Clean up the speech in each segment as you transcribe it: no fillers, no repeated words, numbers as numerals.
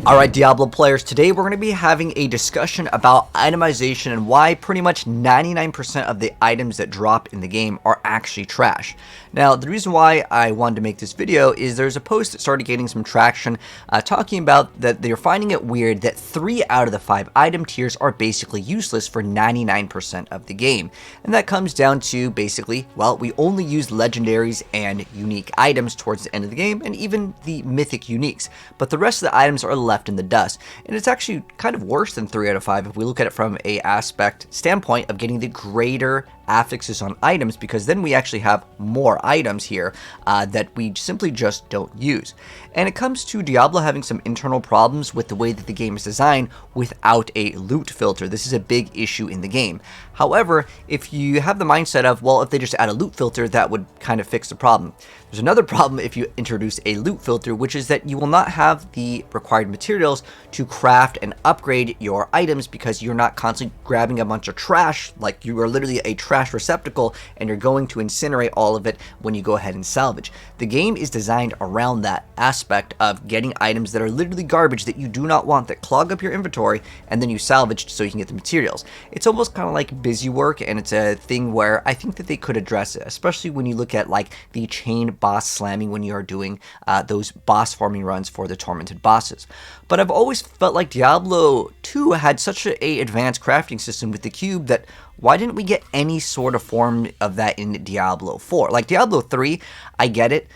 Alright Diablo players, today we're going to be having a discussion about itemization and why pretty much 99% of the items that drop in the game are actually trash. Now the reason why I wanted to make this video is there's a post that started gaining some traction talking about that they're finding it weird that 3 out of the 5 item tiers are basically useless for 99% of the game. And that comes down to basically, well, we only use legendaries and unique items towards the end of the game and even the mythic uniques, but the rest of the items are left in the dust. And it's actually kind of worse than 3 out of 5 if we look at it from a aspect standpoint of getting the greater affixes on items, because then we actually have more items here that we simply just don't use. And it comes to Diablo having some internal problems with the way that the game is designed without a loot filter. This is a big issue in the game. However, if you have the mindset of, well, if they just add a loot filter, that would kind of fix the problem. There's another problem if you introduce a loot filter, which is that you will not have the required materials to craft and upgrade your items, because you're not constantly grabbing a bunch of trash, like you are literally a trash receptacle, and you're going to incinerate all of it when you go ahead and salvage. The game is designed around that aspect of getting items that are literally garbage that you do not want, that clog up your inventory, and then you salvage so you can get the materials. It's almost kind of like busy work, and it's a thing where I think that they could address it, especially when you look at like the chain boss slamming when you are doing those boss farming runs for the tormented bosses. But I've always felt like Diablo 2 had such a advanced crafting system with the cube that why didn't we get any sort of form of that in Diablo 4? Like Diablo 3, I get it.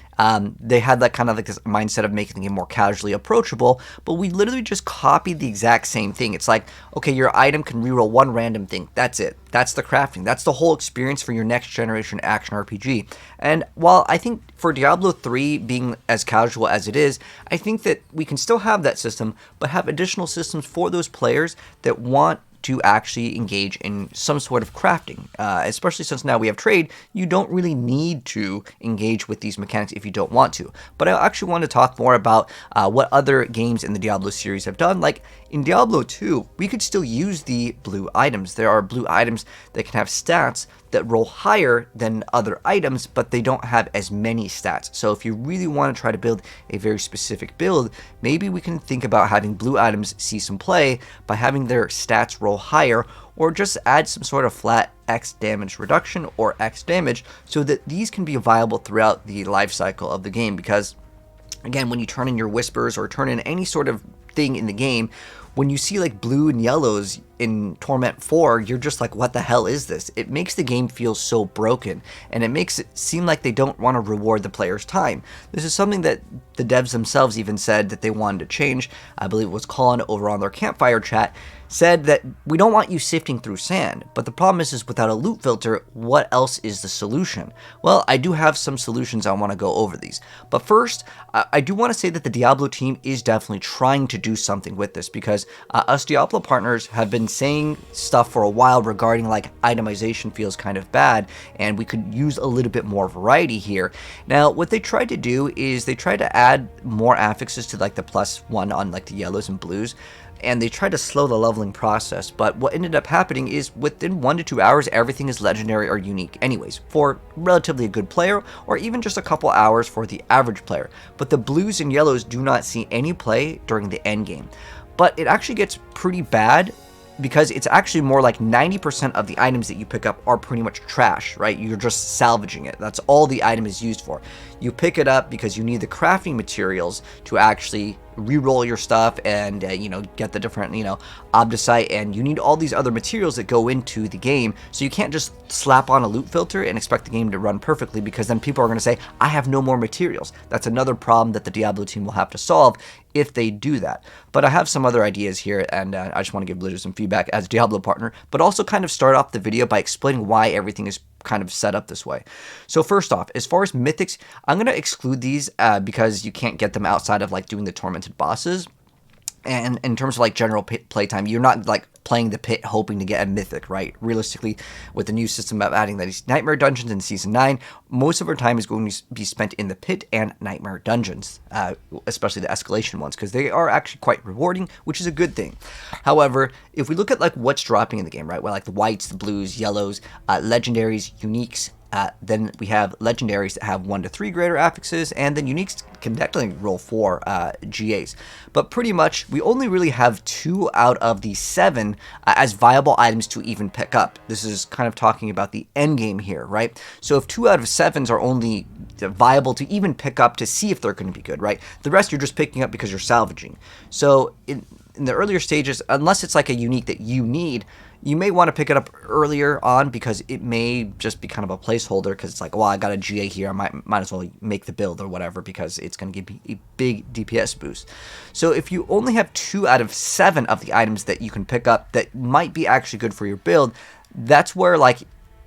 They had that kind of like this mindset of making the game more casually approachable, but we literally just copied the exact same thing. It's like, okay, your item can reroll one random thing. That's it. That's the crafting. That's the whole experience for your next generation action RPG. And while I think for Diablo 3 being as casual as it is, I think that we can still have that system, but have additional systems for those players that want to actually engage in some sort of crafting, especially since now we have trade. You don't really need to engage with these mechanics if you don't want to. But I actually want to talk more about what other games in the Diablo series have done. Like in Diablo 2, we could still use the blue items. There are blue items that can have stats that roll higher than other items, but they don't have as many stats. So if you really want to try to build a very specific build, maybe we can think about having blue items see some play by having their stats roll higher, or just add some sort of flat X damage reduction or X damage so that these can be viable throughout the life cycle of the game. Because again, when you turn in your whispers or turn in any sort of thing in the game, when you see like blue and yellows in Torment 4, you're just like, what the hell is this? It makes the game feel so broken, and it makes it seem like they don't want to reward the player's time. This is something that the devs themselves even said that they wanted to change. I believe it was Colin over on their campfire chat said that we don't want you sifting through sand, but the problem is without a loot filter, what else is the solution? Well, I do have some solutions. I want to go over these, but first I do want to say that the Diablo team is definitely trying to do something with this, because us Diablo partners have been saying stuff for a while regarding like itemization feels kind of bad and we could use a little bit more variety here. Now what they tried to do is they tried to add more affixes to like the +1 on like the yellows and blues, and they tried to slow the leveling process, but what ended up happening is within 1 to 2 hours everything is legendary or unique anyways for relatively a good player, or even just a couple hours for the average player. But the blues and yellows do not see any play during the end game. But it actually gets pretty bad, because it's actually more like 90% of the items that you pick up are pretty much trash, right? You're just salvaging it. That's all the item is used for. You pick it up because you need the crafting materials to actually re-roll your stuff and get the different obdicite, and you need all these other materials that go into the game. So you can't just slap on a loot filter and expect the game to run perfectly, because then people are going to say, I have no more materials. That's another problem that the Diablo team will have to solve if they do that. But I have some other ideas here, and I just want to give Blizz some feedback as a Diablo partner, but also kind of start off the video by explaining why everything is kind of set up this way. So first off, as far as mythics, I'm going to exclude these because you can't get them outside of like doing the tormented bosses. And in terms of like general playtime, you're not like playing the pit hoping to get a mythic, right? Realistically, with the new system of adding these nightmare dungeons in season 9, most of our time is going to be spent in the pit and nightmare dungeons, especially the escalation ones, because they are actually quite rewarding, which is a good thing. However, if we look at like what's dropping in the game, right? Well, like the whites, the blues, yellows, legendaries, uniques, Then we have legendaries that have 1 to 3 greater affixes, and then uniques can definitely roll 4 GAs. But pretty much, we only really have 2 out of the 7 as viable items to even pick up. This is kind of talking about the end game here, right? So if 2 out of 7s are only viable to even pick up to see if they're going to be good, right? The rest you're just picking up because you're salvaging. So in the earlier stages, unless it's like a unique that you need, you may want to pick it up earlier on because it may just be kind of a placeholder because it's like, well, I got a GA here, I might as well make the build or whatever because it's going to give me a big DPS boost. So if you only have 2 out of 7 of the items that you can pick up that might be actually good for your build, that's where like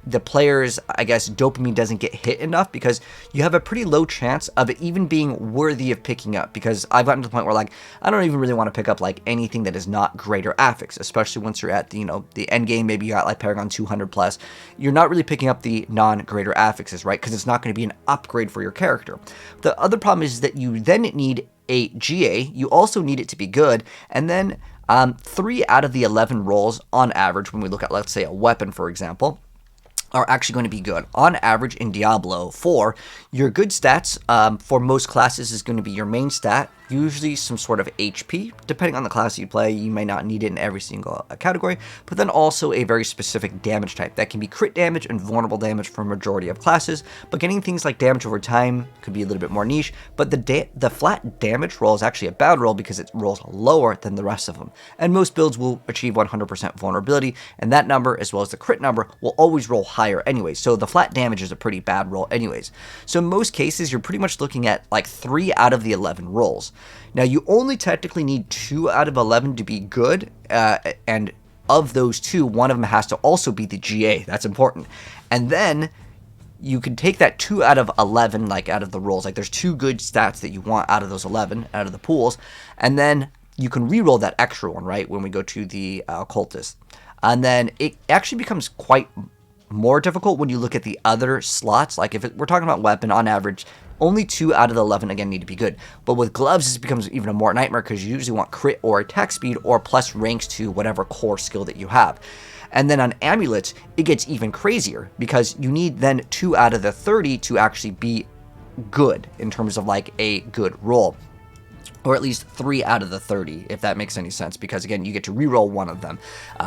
the player's, I guess, dopamine doesn't get hit enough because you have a pretty low chance of it even being worthy of picking up, because I've gotten to the point where like I don't even really want to pick up like anything that is not greater affix, especially once you're at the, the end game. Maybe you got like Paragon 200 plus, you're not really picking up the non-greater affixes, right? Because it's not going to be an upgrade for your character. The other problem is that you then need a GA, you also need it to be good, and then 3 out of the 11 rolls on average, when we look at, let's say, a weapon, for example, are actually going to be good. On average in Diablo 4, your good stats for most classes is going to be your main stat, usually some sort of HP. Depending on the class you play, you may not need it in every single category, but then also a very specific damage type. That can be crit damage and vulnerable damage for a majority of classes, but getting things like damage over time could be a little bit more niche, but the flat damage roll is actually a bad roll because it rolls lower than the rest of them. And most builds will achieve 100% vulnerability, and that number, as well as the crit number, will always roll higher anyways, so the flat damage is a pretty bad roll anyways. So in most cases, you're pretty much looking at like 3 out of the 11 rolls. Now, you only technically need 2 out of 11 to be good, and of those 2, one of them has to also be the GA. That's important. And then you can take that 2 out of 11, like out of the rolls, like there's 2 good stats that you want out of those 11, out of the pools, and then you can reroll that extra one, right, when we go to the occultist. And then it actually becomes quite more difficult when you look at the other slots. Like if we're talking about weapon, on average, only 2 out of the 11 again need to be good. But with gloves, this becomes even a more nightmare because you usually want crit or attack speed or plus ranks to whatever core skill that you have. And then on amulets, it gets even crazier because you need then 2 out of the 30 to actually be good in terms of like a good roll. Or at least 3 out of the 30, if that makes any sense, because again, you get to reroll one of them,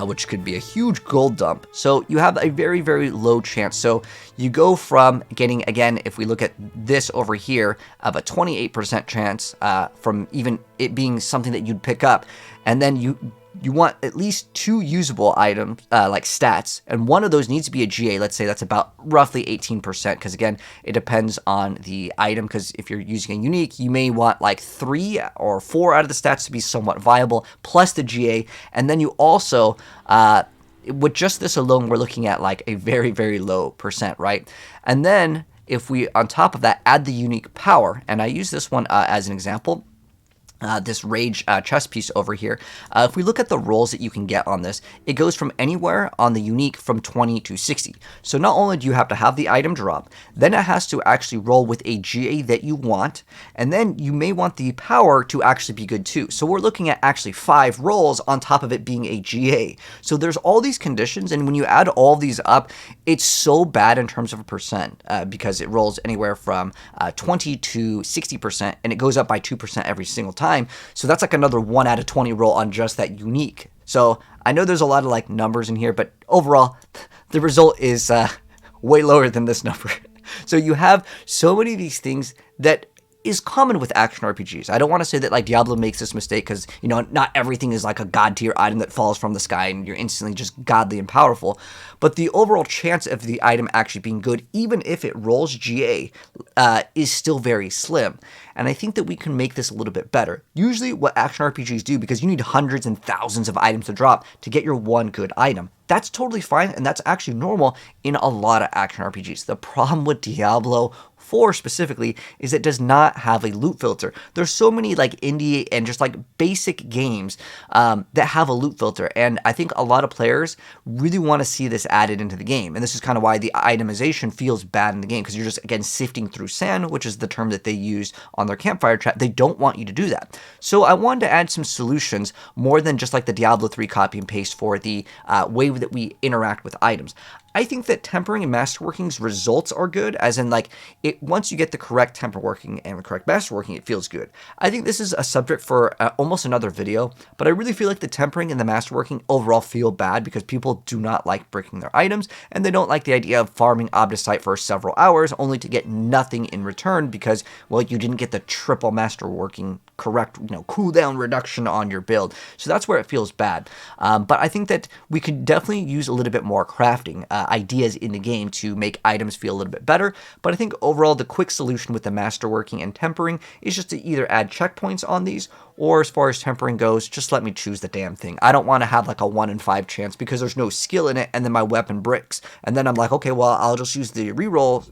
which could be a huge gold dump. So you have a very, very low chance. So you go from getting, again, if we look at this over here, of a 28% chance from even it being something that you'd pick up, and then you want at least 2 usable items, like stats, and one of those needs to be a GA. Let's say that's about roughly 18%, because again, it depends on the item, because if you're using a unique, you may want like 3 or 4 out of the stats to be somewhat viable, plus the GA, and then you also, with just this alone, we're looking at like a very, very low percent, right? And then, if we, on top of that, add the unique power, and I use this one as an example, this rage chest piece over here. If we look at the rolls that you can get on this, it goes from anywhere on the unique from 20 to 60. So not only do you have to have the item drop, then it has to actually roll with a GA that you want, and then you may want the power to actually be good too. So we're looking at actually 5 rolls on top of it being a GA. So there's all these conditions, and when you add all these up, it's so bad in terms of a percent, because it rolls anywhere from 20 to 60%, and it goes up by 2% every single time. So that's like another 1 out of 20 roll on just that unique. So I know there's a lot of like numbers in here, but overall, the result is way lower than this number. So you have so many of these things that is common with action RPGs. I don't want to say that like Diablo makes this mistake because, not everything is like a god tier item that falls from the sky and you're instantly just godly and powerful. But the overall chance of the item actually being good, even if it rolls GA, is still very slim. And I think that we can make this a little bit better. Usually what action RPGs do, because you need hundreds and thousands of items to drop to get your one good item. That's totally fine, and that's actually normal in a lot of action RPGs. The problem with Diablo 4 specifically is it does not have a loot filter. There's so many like indie and just like basic games that have a loot filter, and I think a lot of players really want to see this added into the game. And this is kind of why the itemization feels bad in the game, because you're just, again, sifting through sand, which is the term that they use on their campfire chat. They don't want you to do that. So I wanted to add some solutions more than just like the Diablo 3 copy and paste for the way that we interact with items. I think that tempering and masterworking's results are good, as in like once you get the correct temper working and the correct masterworking, it feels good. I think this is a subject for almost another video, but I really feel like the tempering and the masterworking overall feel bad because people do not like breaking their items, and they don't like the idea of farming Obdicite for several hours only to get nothing in return because, well, you didn't get the triple masterworking correct, cooldown reduction on your build. So that's where it feels bad. But I think that we could definitely use a little bit more crafting ideas in the game to make items feel a little bit better. But I think overall the quick solution with the masterworking and tempering is just to either add checkpoints on these, or as far as tempering goes, just let me choose the damn thing. I don't want to have like a 1 in 5 chance because there's no skill in it, and then my weapon bricks. And then I'm like, okay, well, I'll just use the reroll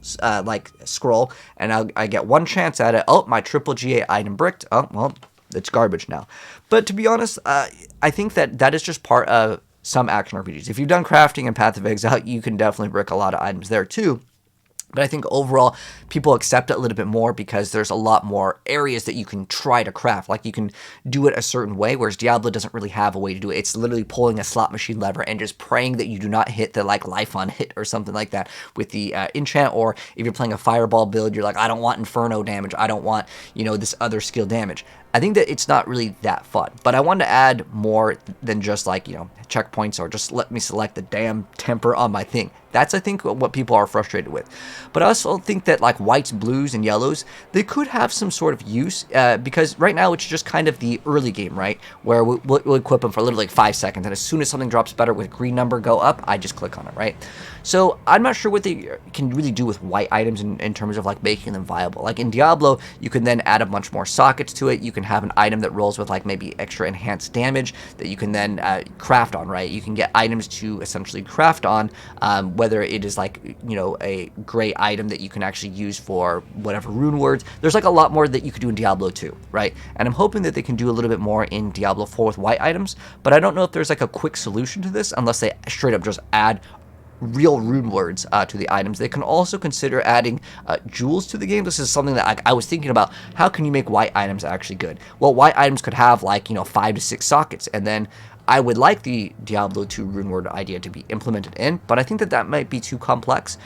scroll, and I get 1 chance at it. Oh, my triple GA item bricked. Oh, well, it's garbage now. But to be honest, I think that is just part of some action RPGs. If you've done crafting and Path of Exile, you can definitely brick a lot of items there too. But I think overall, people accept it a little bit more because there's a lot more areas that you can try to craft. Like, you can do it a certain way, whereas Diablo doesn't really have a way to do it. It's literally pulling a slot machine lever and just praying that you do not hit the, life on hit or something like that with the enchant. Or if you're playing a fireball build, you're like, I don't want inferno damage. I don't want, this other skill damage. I think that it's not really that fun, but I wanted to add more than just checkpoints or just let me select the damn temper on my thing. That's, I think, what people are frustrated with. But I also think that whites, blues, and yellows, they could have some sort of use because right now it's just kind of the early game, right? Where we'll equip them for literally 5 seconds, and as soon as something drops better with green number go up, I just click on it, right? So I'm not sure what they can really do with white items in terms of making them viable. Like in Diablo, you can then add a bunch more sockets to it. You can have an item that rolls with maybe extra enhanced damage that you can then craft on, right? You can get items to essentially craft on, whether it is a gray item that you can actually use for whatever rune words. There's a lot more that you could do in Diablo 2, right? And I'm hoping that they can do a little bit more in Diablo 4 with white items, but I don't know if there's a quick solution to this unless they straight up just add real rune words to the items. They can also consider adding jewels to the game. This is something that I was thinking about. How can you make white items actually good? Well, white items could have 5 to 6 sockets, and then I would like the Diablo 2 rune word idea to be implemented in, but I think that might be too complex.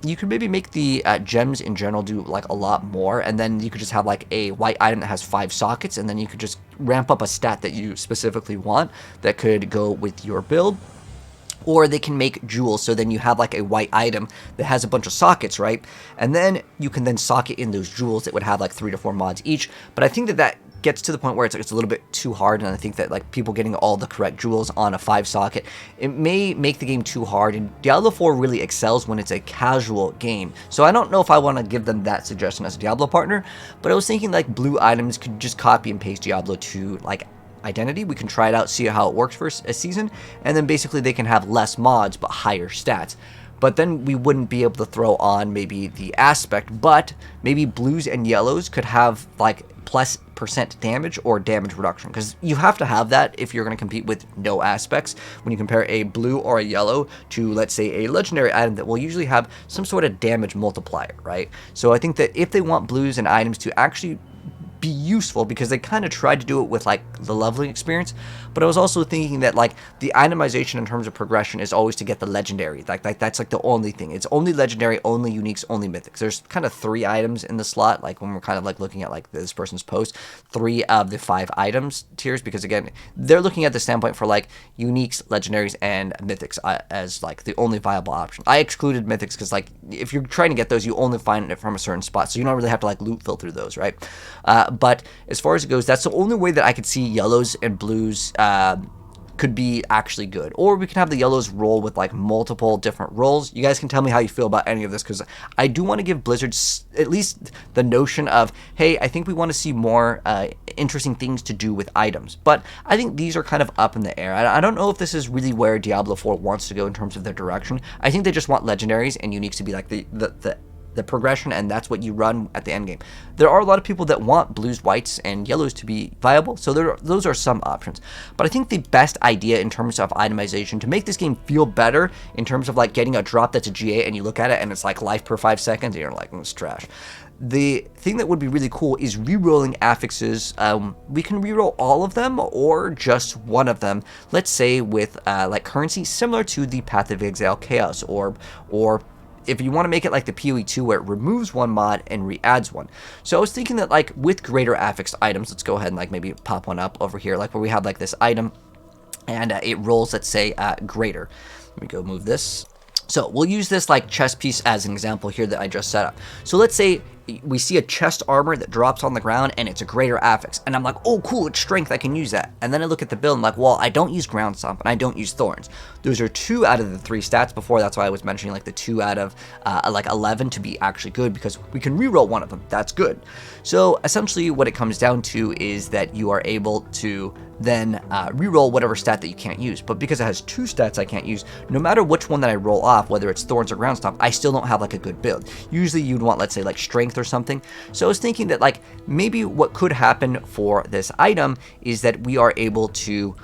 You could maybe make the gems in general do a lot more, and then you could just have a white item that has 5 sockets, and then you could just ramp up a stat that you specifically want that could go with your build. Or they can make jewels, so then you have a white item that has a bunch of sockets, right? And then you can then socket in those jewels that would have 3 to 4 mods each. But I think that gets to the point where it's a little bit too hard, and I think that people getting all the correct jewels on a 5 socket, it may make the game too hard. And Diablo 4 really excels when it's a casual game, so I don't know if I want to give them that suggestion as a Diablo partner. But I was thinking blue items could just copy and paste Diablo 2 identity. We can try it out, see how it works for a season, and then basically they can have less mods but higher stats. But then we wouldn't be able to throw on maybe the aspect, but maybe blues and yellows could have plus % damage or damage reduction, because you have to have that if you're going to compete with no aspects. When you compare a blue or a yellow to, let's say, a legendary item that will usually have some sort of damage multiplier, right? So I think that if they want blues and items to actually be useful, because they kind of tried to do it with the leveling experience, but I was also thinking that the itemization in terms of progression is always to get the legendary. That's the only thing. It's only legendary, only uniques, only mythics. There's kind of 3 items in the slot, when we're kind of looking at this person's post, 3 of the 5 items tiers, because again, they're looking at the standpoint for uniques, legendaries, and mythics as the only viable option. I excluded mythics because if you're trying to get those, you only find it from a certain spot, so you don't really have to loot filter those, right? But as far as it goes, that's the only way that I could see yellows and blues could be actually good. Or we can have the yellows roll with multiple different rolls. You guys can tell me how you feel about any of this, because I do want to give Blizzard at least the notion of, hey, I think we want to see more interesting things to do with items. But I think these are kind of up in the air. I don't know if this is really where Diablo 4 wants to go in terms of their direction. I think they just want legendaries and uniques to be the the progression, and that's what you run at the end game. There are a lot of people that want blues, whites, and yellows to be viable, so those are some options. But I think the best idea in terms of itemization to make this game feel better in terms of like getting a drop that's a GA and you look at it and it's like life per 5 seconds and you're like, it's trash. The thing that would be really cool is re-rolling affixes. We can re-roll all of them or just one of them. Let's say with like currency similar to the Path of Exile Chaos Orb, or if you want to make it like the PoE2 where it removes one mod and re-adds one. So I was thinking that like with greater affix items, let's go ahead and like maybe pop one up over here, like where we have like this item and it rolls, let's say, greater. Let me go move this. So we'll use this like chest piece as an example here that I just set up. So let's say we see a chest armor that drops on the ground and it's a greater affix, and I'm like, oh cool, it's strength, I can use that. And then I look at the build and I'm like, well, I don't use ground stomp and I don't use thorns. Those are 2 out of the 3 stats before. That's why I was mentioning like the 2 out of like 11 to be actually good, because we can reroll one of them. That's good. So essentially what it comes down to is that you are able to then reroll whatever stat that you can't use. But because it has 2 stats I can't use, no matter which one that I roll off, whether it's thorns or ground stomp, I still don't have like a good build. Usually you'd want, let's say, like strength or something. So I was thinking that like maybe what could happen for this item is that we are able to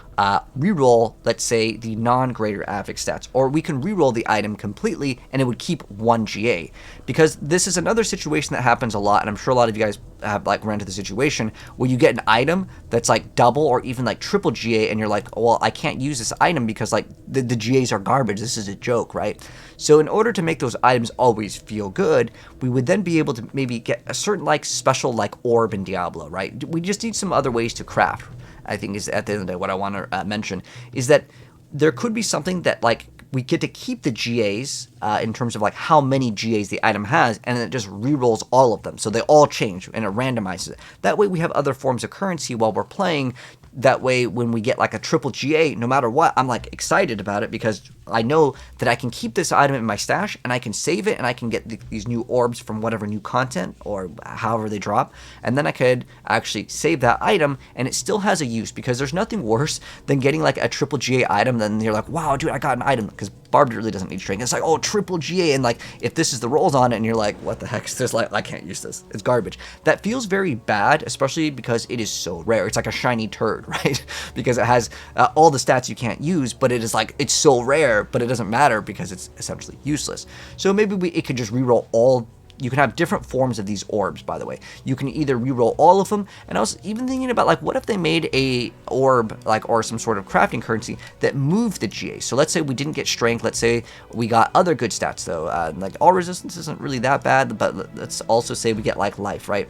reroll, let's say, the non-greater affix stats, or we can reroll the item completely and it would keep 1 GA, because this is another situation that happens a lot, and I'm sure a lot of you guys have like run into the situation where you get an item that's like double or even like triple GA and you're like, well, I can't use this item because like the GAs are garbage, this is a joke, right? So in order to make those items always feel good, we would then be able to maybe get a certain like special like orb in Diablo, right? We just need some other ways to craft. I think is at the end of the day what I want to mention is that there could be something that like we get to keep the GAs in terms of like how many GAs the item has, and then it just rerolls all of them, so they all change and it randomizes it. That way we have other forms of currency while we're playing. That way when we get like a triple GA, no matter what, I'm like excited about it because I know that I can keep this item in my stash and I can save it and I can get these new orbs from whatever new content or however they drop, and then I could actually save that item and it still has a use, because there's nothing worse than getting like a triple GA item then you're like, wow dude, I got an item, because Barb really doesn't need strength. It's like, oh, triple GA, and like if this is the rolls on it and you're like, what the heck is this, like I can't use this, it's garbage. That feels very bad, especially because it is so rare. It's like a shiny turd, right? Because it has all the stats you can't use, but it is like, it's so rare, but it doesn't matter because it's essentially useless. So maybe it could just reroll all. You can have different forms of these orbs, by the way. You can either reroll all of them, and I was even thinking about like, what if they made a orb like, or some sort of crafting currency that moved the GA. So let's say we didn't get strength, let's say we got other good stats though, like all resistance isn't really that bad, but let's also say we get like life, right?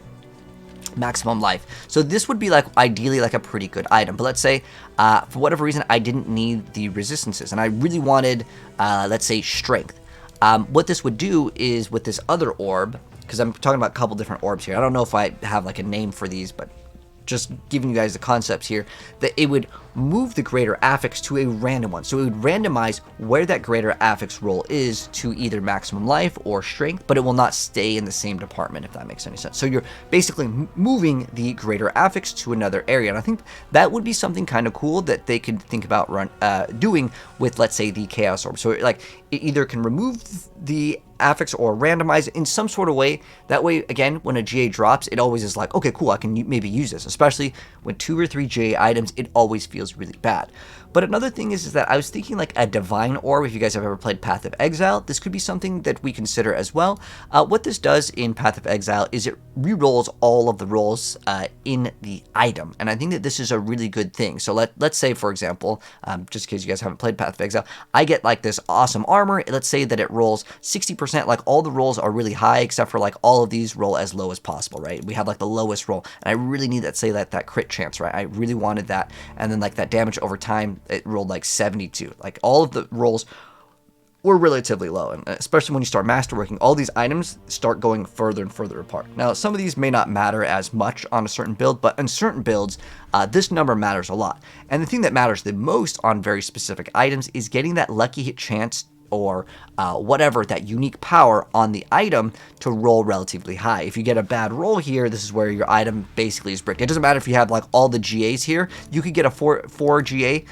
Maximum life. So this would be like ideally like a pretty good item, but let's say for whatever reason I didn't need the resistances and I really wanted let's say strength. What this would do is with this other orb, because I'm talking about a couple different orbs here, I don't know if I have like a name for these, but just giving you guys the concepts here, that it would move the greater affix to a random one. So it would randomize where that greater affix roll is to either maximum life or strength, but it will not stay in the same department, if that makes any sense. So you're basically moving the greater affix to another area, and I think that would be something kind of cool that they could think about doing with, let's say, the Chaos Orb. So like it either can remove the affix or randomize it in some sort of way. That way, again, when a GA drops, it always is like, okay, cool, I can maybe use this. Especially when 2 or 3 GA items, it always feels really bad. But another thing is that I was thinking like a Divine Orb. If you guys have ever played Path of Exile, this could be something that we consider as well. What this does in Path of Exile is it re-rolls all of the rolls in the item, and I think that this is a really good thing. So let's say, for example, just in case you guys haven't played Path of Exile, I get like this awesome armor. Let's say that it rolls 60%, like all the rolls are really high except for like all of these roll as low as possible, right? We have like the lowest roll, and I really need that, say that crit chance, right? I really wanted that, and then like that damage over time, it rolled like 72. Like all of the rolls were relatively low, and especially when you start masterworking, all these items start going further and further apart. Now, some of these may not matter as much on a certain build, but on certain builds, this number matters a lot. And the thing that matters the most on very specific items is getting that lucky hit chance or whatever, that unique power on the item to roll relatively high. If you get a bad roll here, this is where your item basically is bricked. It doesn't matter if you have like all the GAs here, you could get a 4 GA.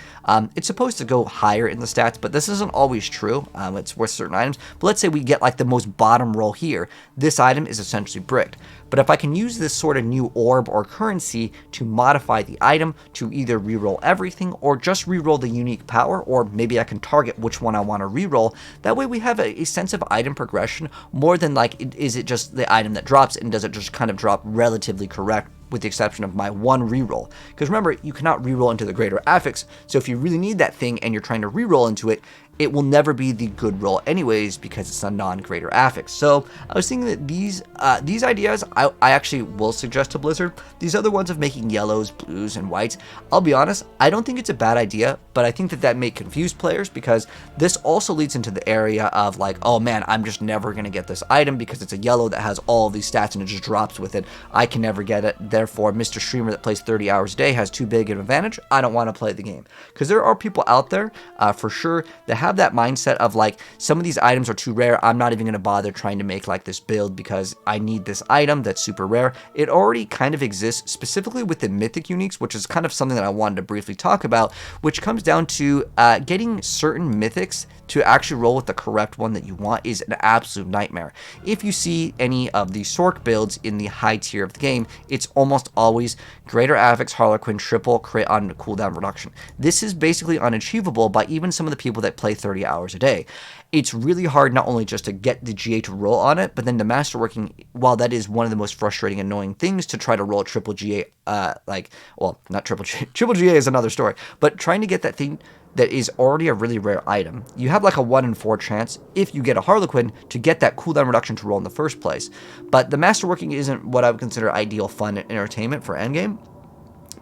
It's supposed to go higher in the stats, but this isn't always true. It's with certain items. But let's say we get like the most bottom roll here. This item is essentially bricked. But if I can use this sort of new orb or currency to modify the item to either reroll everything or just reroll the unique power, or maybe I can target which one I want to reroll, that way we have a sense of item progression more than like, is it just the item that drops and does it just kind of drop relatively correct, with the exception of my one reroll. Because remember, you cannot reroll into the greater affix, so if you really need that thing and you're trying to reroll into it, it will never be the good roll anyways because it's a non-greater affix. So I was thinking that these ideas I actually will suggest to Blizzard. These other ones of making yellows, blues, and whites, I'll be honest, I don't think it's a bad idea, but I think that may confuse players because this also leads into the area of like, oh man, I'm just never going to get this item because it's a yellow that has all of these stats and it just drops with it. I can never get it. Therefore, Mr. Streamer that plays 30 hours a day has too big an advantage. I don't want to play the game. Because there are people out there, for sure, that have that mindset of like, some of these items are too rare, I'm not even going to bother trying to make like this build because I need this item that's super rare. It already kind of exists, specifically with the mythic uniques, which is kind of something that I wanted to briefly talk about, which comes down to getting certain mythics to actually roll with the correct one that you want is an absolute nightmare. If you see any of the Sorc builds in the high tier of the game, it's almost always greater affix, Harlequin, triple crit on cooldown reduction. This is basically unachievable by even some of the people that play 30 hours a day. It's really hard not only just to get the GA to roll on it, but then the masterworking, while that is one of the most frustrating, annoying things to try to roll triple GA, well, not triple GA, triple GA is another story, but trying to get that thing that is already a really rare item. You have like a 1 in 4 chance if you get a Harlequin to get that cooldown reduction to roll in the first place. But the masterworking isn't what I would consider ideal fun and entertainment for endgame.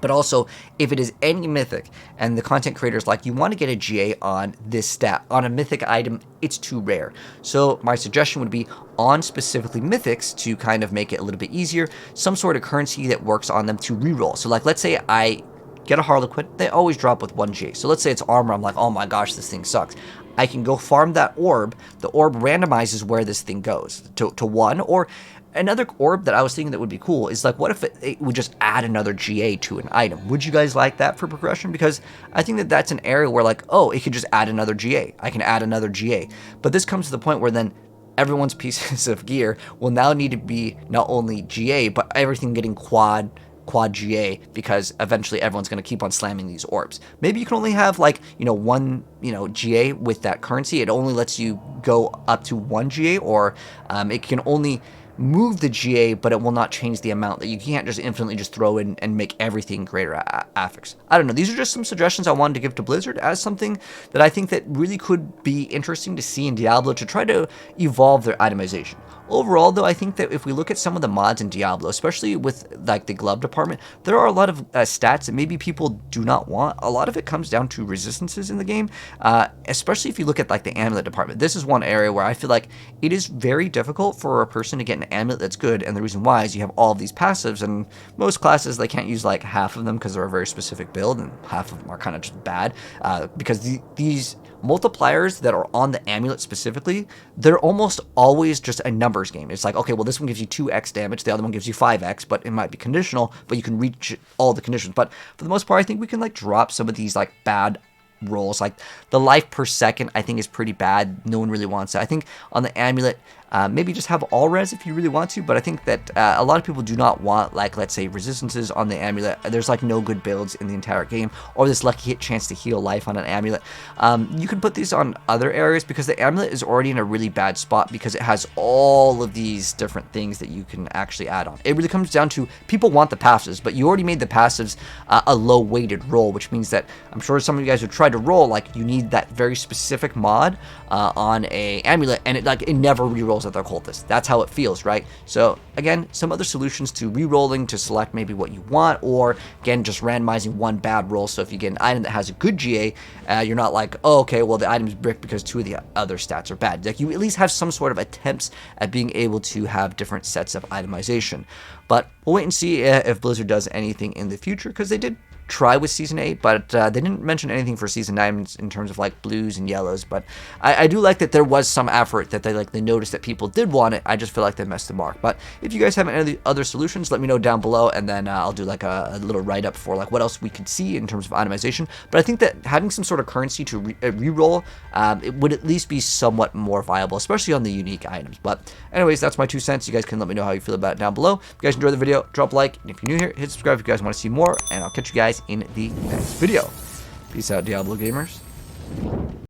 But also, if it is any mythic and the content creators like, you want to get a GA on this stat, on a mythic item, it's too rare. So my suggestion would be on specifically mythics to kind of make it a little bit easier, some sort of currency that works on them to reroll. So like, let's say I get a Harlequin, they always drop with 1 GA. So let's say it's armor, I'm like, oh my gosh, this thing sucks. I can go farm that orb, the orb randomizes where this thing goes to 1, or another orb that I was thinking that would be cool is like, what if it would just add another GA to an item? Would you guys like that for progression? Because I think that that's an area where like, oh, it could just add another GA. I can add another GA. But this comes to the point where then everyone's pieces of gear will now need to be not only GA, but everything getting quad GA, because eventually everyone's going to keep on slamming these orbs. Maybe you can only have like, 1, GA with that currency. It only lets you go up to 1 GA, or it can only move the GA, but it will not change the amount. That you can't just infinitely just throw in and make everything greater affix. I don't know. These are just some suggestions I wanted to give to Blizzard as something that I think that really could be interesting to see in Diablo to try to evolve their itemization. Overall, though, I think that if we look at some of the mods in Diablo, especially with like the glove department, there are a lot of stats that maybe people do not want. A lot of it comes down to resistances in the game, especially if you look at like the amulet department. This is one area where I feel like it is very difficult for a person to get an amulet that's good, and the reason why is you have all of these passives, and most classes, they can't use like half of them because they're a very specific build, and half of them are kind of just bad, because these multipliers that are on the amulet specifically, they're almost always just a numbers game. It's like, okay, well, this one gives you 2x damage, the other one gives you 5x, but it might be conditional, but you can reach all the conditions. But for the most part, I think we can like drop some of these like bad rolls. Like the life per second, I think, is pretty bad. No one really wants it. I think on the amulet, maybe just have all res if you really want to, but I think that a lot of people do not want, like, let's say, resistances on the amulet. There's like no good builds in the entire game, or this lucky hit chance to heal life on an amulet. You can put these on other areas because the amulet is already in a really bad spot because it has all of these different things that you can actually add on. It really comes down to people want the passives, but you already made the passives a low weighted roll, which means that I'm sure some of you guys who tried to roll, like, you need that very specific mod on a amulet, and it never rerolls at their cultist. That's how it feels, right? So again, some other solutions to re-rolling to select maybe what you want, or again, just randomizing one bad roll. So if you get an item that has a good GA, you're not like, oh, okay, well, the item's bricked because 2 of the other stats are bad. Like, you at least have some sort of attempts at being able to have different sets of itemization. But we'll wait and see if Blizzard does anything in the future, because they did try with Season 8, but they didn't mention anything for Season 9 in terms of like blues and yellows. But I do like that there was some effort, that they noticed that people did want it. I just feel like they missed the mark. But if you guys have any other solutions, let me know down below, and then I'll do like a little write-up for like what else we could see in terms of itemization. But I think that having some sort of currency to re-roll, it would at least be somewhat more viable, especially on the unique items. But anyways, that's my 2 cents. You guys can let me know how you feel about it down below. If you guys enjoyed the video, drop a like, and if you're new here, hit subscribe if you guys want to see more, and I'll catch you guys in the next video. Peace out, Diablo gamers.